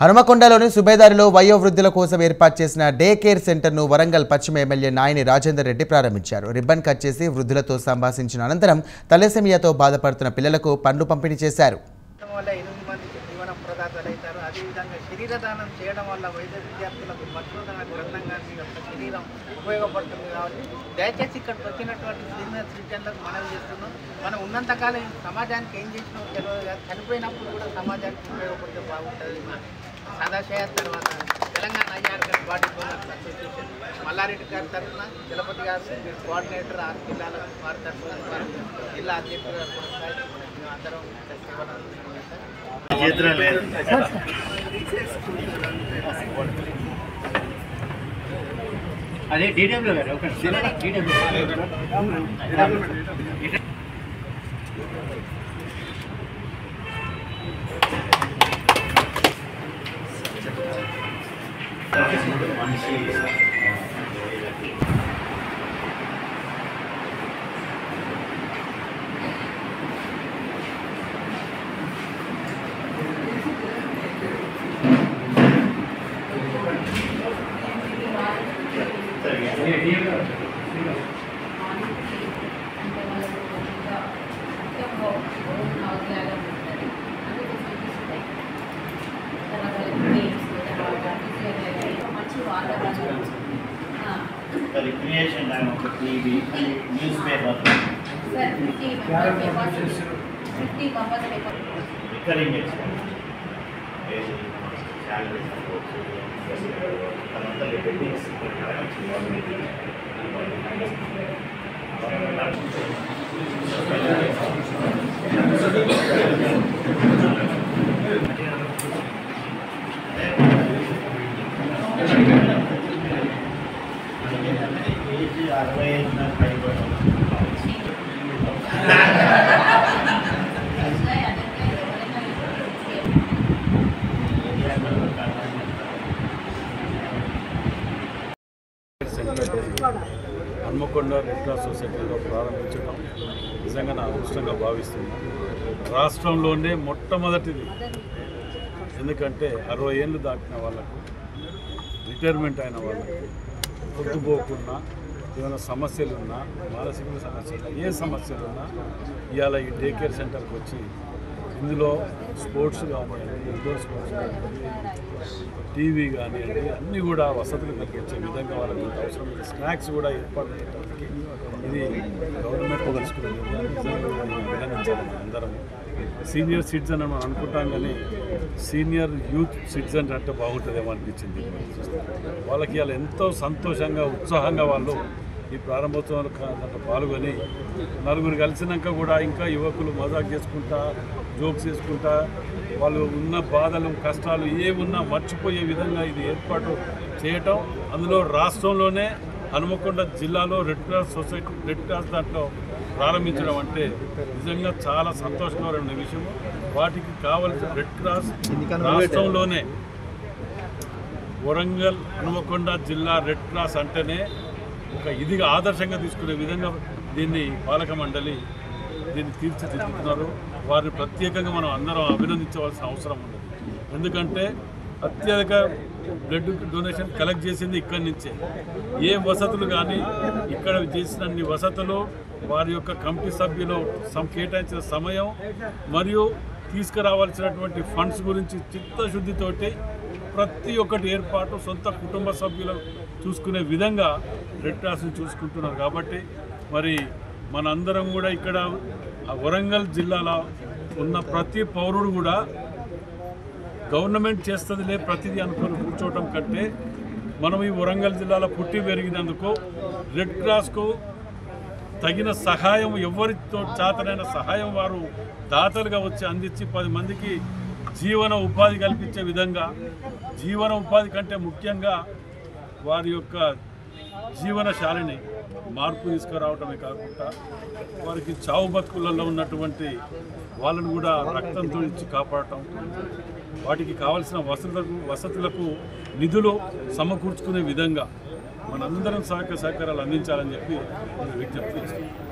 హనుమకొండలోని సుబేదారిలో వయోవృద్ధుల కోసం ఏర్పాటు చేసిన డే కేర్ సెంటర్ను వరంగల్ పశ్చిమ ఎమ్మెల్యే నాయని రాజేందర్ రెడ్డి ప్రారంభించారు. రిబ్బన్ కట్ చేసి వృద్ధులతో సంభాషించిన అనంతరం తలసేమియాతో బాధపడుతున్న పిల్లలకు పండ్లు పంపిణీ చేశారు. శరీరదానం చేయడం వల్ల వైద్య విద్యార్థులకు పరిశోధన గ్రంథంగా శరీరం ఉపయోగపడుతుంది కాబట్టి దయచేసి ఇక్కడికి వచ్చినటువంటి సీనియర్ సిటిజన్లకు మనవి చేస్తున్నాం. మనం ఉన్నంతకాలం సమాజానికి ఏం చేసినా తెలియదు, చనిపోయినప్పుడు కూడా సమాజానికి ఉపయోగపడితే బాగుంటుంది. సదాశయ తర్వాత Telangana IRS body donors association Mallareddy గారి తరఫున చలపతి గారు కోఆర్డినేటర్ ఆరు జిల్లాల వారి తరఫున జిల్లా అధ్యక్షుడు అందరం అదే డీడబ్ల్యూ గారు ఒక recreation time of the TV, newspaper. Sir, 50 members. Recurring expense. Salary support. Hanamkonda red cross సొసైటీలో ప్రారంభించడం నిజంగా నా అదృష్టంగా భావిస్తున్నాను. రాష్ట్రంలోనే మొట్టమొదటిది. ఎందుకంటే 60 ఏళ్ళు దాటిన వాళ్ళకు, రిటైర్మెంట్ అయిన వాళ్ళకు, పొద్దుపోకున్నా ఏమైనా సమస్యలు ఉన్నా, మానసిక సమస్యలు, ఏ సమస్యలు ఉన్నా ఇవాళ ఈ డే కేర్ సెంటర్కి వచ్చి ఇందులో స్పోర్ట్స్ కానివ్వండి, ఇండోర్ స్పోర్ట్స్ కానివ్వండి, టీవీ కానివ్వండి, అన్నీ కూడా వసతులు కల్పించే విధంగా వాళ్ళకి అవసరం. స్నాక్స్ కూడా ఏర్పాటు చేయడానికి ఇది గవర్నమెంట్ తీసుకునే అభినందించాలి. అందరం సీనియర్ సిటిజన్ అని మనం అనుకుంటాం, కానీ సీనియర్ యూత్ సిటిజన్ అంటే బాగుంటుందేమో అనిపించింది. వాళ్ళకి ఇలా ఎంతో సంతోషంగా, ఉత్సాహంగా వాళ్ళు ఈ ప్రారంభోత్సవాలు దాంట్లో పాల్గొని నలుగురు కలిసినాక కూడా ఇంకా యువకులు మజాక్ చేసుకుంటా, జోక్స్ చేసుకుంటా, వాళ్ళు ఉన్న బాధలు, కష్టాలు ఏమున్నా మర్చిపోయే విధంగా ఇది ఏర్పాటు చేయటం, అందులో రాష్ట్రంలోనే హనుమకొండ జిల్లాలో red cross society, red cross దాంట్లో ప్రారంభించడం అంటే నిజంగా చాలా సంతోషకరమైన విషయం. వాటికి కావలసిన రెడ్ క్రాస్ రాష్ట్రంలోనే వరంగల్ హనుమకొండ జిల్లా రెడ్ క్రాస్ అంటేనే ఒక ఇదిగా ఆదర్శంగా తీసుకునే విధంగా దీన్ని పాలక మండలి దీన్ని తీర్చిదిద్దుతున్నారు. వారిని ప్రత్యేకంగా మనం అందరం అభినందించవలసిన అవసరం ఉంది. ఎందుకంటే అత్యధిక బ్లడ్ డొనేషన్ కలెక్ట్ చేసింది ఇక్కడి నుంచే. ఏ వసతులు కానీ ఇక్కడ చేసినన్ని వసతులు, వారి యొక్క కమిటీ సభ్యులు కేటాయించిన సమయం మరియు తీసుకురావాల్సినటువంటి ఫండ్స్ గురించి చిత్తశుద్ధితోటి ప్రతి ఒక్కటి ఏర్పాటు సొంత కుటుంబ సభ్యులు చూసుకునే విధంగా రెడ్ క్రాస్ని చూసుకుంటున్నారు. కాబట్టి మరి మనందరం కూడా ఇక్కడ వరంగల్ జిల్లాలో ఉన్న ప్రతి పౌరుడు కూడా గవర్నమెంట్ చేస్తుందిలే ప్రతిదీ అనుకుని కూర్చోవటం కంటే మనం ఈ వరంగల్ జిల్లాలో పుట్టి పెరిగినందుకు రెడ్ క్రాస్కు తగిన సహాయం, ఎవరితో చేతనైన సహాయం వారు దాతలుగా వచ్చి అందించి 10 మందికి జీవన ఉపాధి కల్పించే విధంగా, జీవన ఉపాధి కంటే ముఖ్యంగా వారి యొక్క జీవనశాలిని మార్పు తీసుకురావటమే కాకుండా వారికి చావు బతుకులలో ఉన్నటువంటి వాళ్ళను కూడా రక్తంతో ఇచ్చి కాపాడటం, వాటికి కావాల్సిన వసతులకు నిధులు సమకూర్చుకునే విధంగా మనందరం సహకారాలు అందించాలని చెప్పి విజ్ఞప్తి చేస్తున్నాం.